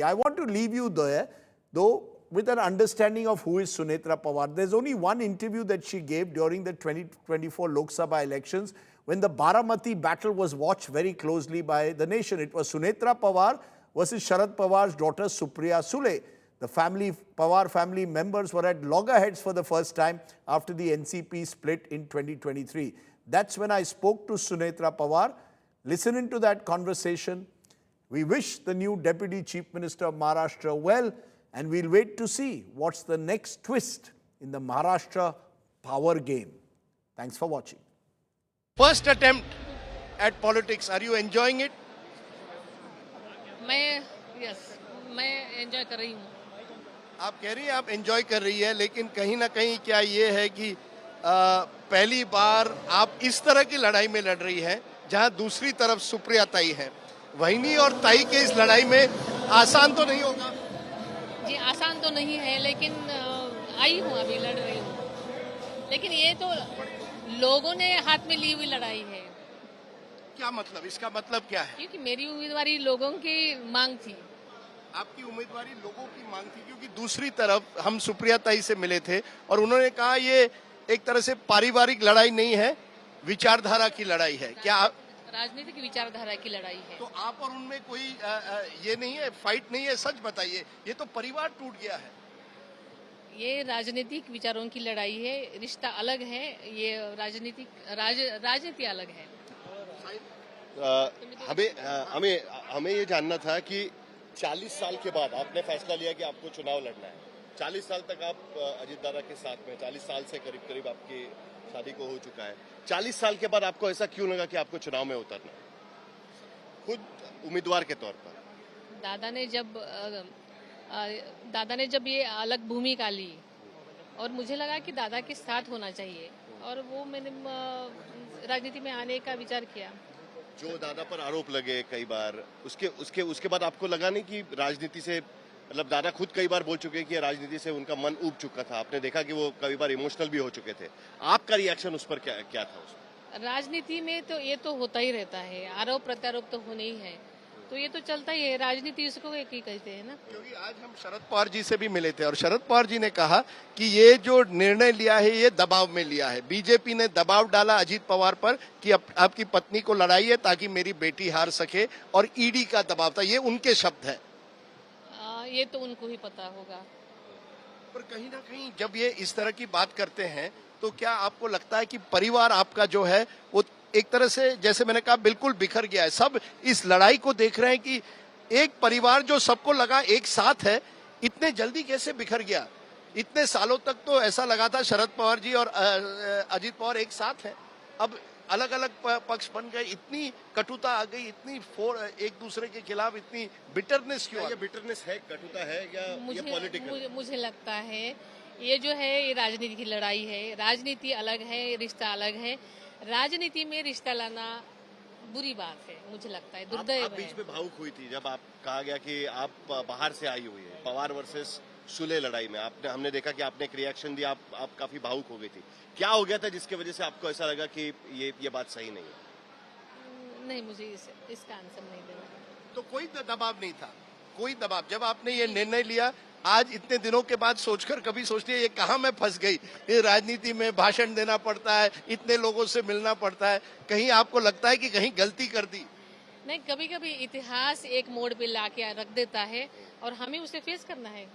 country. I want to leave you there, though, with an understanding of who is Sunetra Pawar. There's only one interview that she gave during the 2024 Lok Sabha elections when the Baramati battle was watched very closely by the nation. It was Sunetra Pawar versus Sharad Pawar's daughter Supriya Sule. The Pawar family members were at loggerheads for the first time after the NCP split in 2023. That's when I spoke to Sunetra Pawar. Listening to that conversation, we wish the new Deputy Chief Minister of Maharashtra well, and we'll wait to see what's the next twist in the Maharashtra power game. Thanks for watching. First attempt at politics, are you enjoying it? मैं enjoy कर रही हूँ। आप कह रही हैं आप enjoy कर रही है, लेकिन कहीं ना कहीं क्या ये है कि पहली बार आप इस तरह की लड़ाई में लड़ रही हैं जहां दूसरी तरफ सुप्रिया ताई है। वहिनी और ताई के इस लड़ाई में आसान तो नहीं होगा? जी आसान तो नहीं है, लेकिन आई हूँ, अभी लड़ रही हूँ। लेकिन ये तो लोगों ने हाथ में ली हुई लड़ाई है। क्या मतलब, इसका मतलब क्या है? क्योंकि मेरी उम्मीदवारी लोगों की मांग थी। आपकी उम्मीदवारी लोगों की मांग थी, क्योंकि दूसरी तरफ हम सुप्रिया ताई से मिले थे और उन्होंने कहा ये एक तरह से पारिवारिक लड़ाई नहीं है, विचारधारा की लड़ाई है। क्या राजनीतिक विचारधारा की लड़ाई है। तो आप और उनमें कोई ये नहीं है, फाइट नहीं है? सच बताइए, ये तो परिवार टूट गया है। ये राजनीतिक विचारों की लड़ाई है, रिश्ता अलग है, ये राजनीति अलग है। हमें ये जानना था कि 40 साल के बाद आपने फैसला लिया कि आपको चुनाव लड़ना है। 40 साल तक आप अजीत दादा के साथ में, 40 साल से करीब करीब आपकी शादी को हो चुका है। 40 साल के बाद आपको ऐसा क्यों लगा कि आपको चुनाव में उतरना है, खुद उम्मीदवार के तौर पर? दादा ने जब ये अलग भूमिका ली और मुझे लगा कि दादा के साथ होना चाहिए, और वो मैंने राजनीति में आने का विचार किया। जो दादा पर आरोप लगे कई बार, उसके बाद आपको लगा नहीं कि राजनीति से, मतलब दादा खुद कई बार बोल चुके हैं कि राजनीति से उनका मन ऊब चुका था, आपने देखा कि वो कई बार इमोशनल भी हो चुके थे, आपका रिएक्शन उस पर क्या था? राजनीति में तो ये तो होता ही रहता है, आरोप प्रत्यारोप तो होने ही है, तो ये तो चलता ही है, राजनीति इसको एक ही कहते हैं ना। क्योंकि आज हम शरद पवार जी से भी मिले थे और शरद पवार जी ने कहा कि ये जो निर्णय लिया है ये दबाव में लिया है। बीजेपी ने दबाव डाला अजीत पवार पर कि आपकी पत्नी को लड़ाइए ताकि मेरी बेटी हार सके, और ईडी का दबाव था, ये उनके शब्द है। ये तो उनको ही पता होगा। पर कहीं ना कहीं जब ये इस तरह की बात करते हैं तो क्या आपको लगता है कि परिवार आपका जो है वो एक तरह से, जैसे मैंने कहा, बिल्कुल बिखर गया है? सब इस लड़ाई को देख रहे हैं कि एक परिवार जो सबको लगा एक साथ है, इतने जल्दी कैसे बिखर गया? इतने सालों तक तो ऐसा लगा था शरद पवार जी और अजीत पवार एक साथ हैं, अब अलग अलग पक्ष बन गए, इतनी कटुता आ गई, इतनी एक दूसरे के खिलाफ इतनी बिटरनेस क्यों? ये बिटरनेस है, कटुता है, या ये पॉलिटिकल? मुझे लगता है ये जो है ये राजनीति की लड़ाई है। राजनीति अलग है, रिश्ता अलग है। राजनीति में रिश्ता लाना बुरी बात है, मुझे लगता है, दुर्दैव आप बीच में भावुक हुई थी जब आप कहा गया कि आप बाहर से आई हुई है, पवार वर्सेस सुले लड़ाई में हमने देखा कि आपने एक रिएक्शन दिया, आप काफी भावुक हो गई थी। क्या हो गया था जिसकी वजह से आपको ऐसा लगा कि ये बात सही नहीं है? नहीं, मुझे इसका आंसर नहीं देना। तो कोई दबाव नहीं था? कोई दबाव, जब आपने ये निर्णय लिया आज इतने दिनों के बाद सोचकर कभी सोचती है ये कहाँ मैं फंस गई? ये राजनीति में भाषण देना पड़ता है, इतने लोगों से मिलना पड़ता है, कहीं आपको लगता है कि कहीं गलती कर दी? नहीं, कभी कभी इतिहास एक मोड़ पे लाके रख देता है और हमें उसे फेस करना है।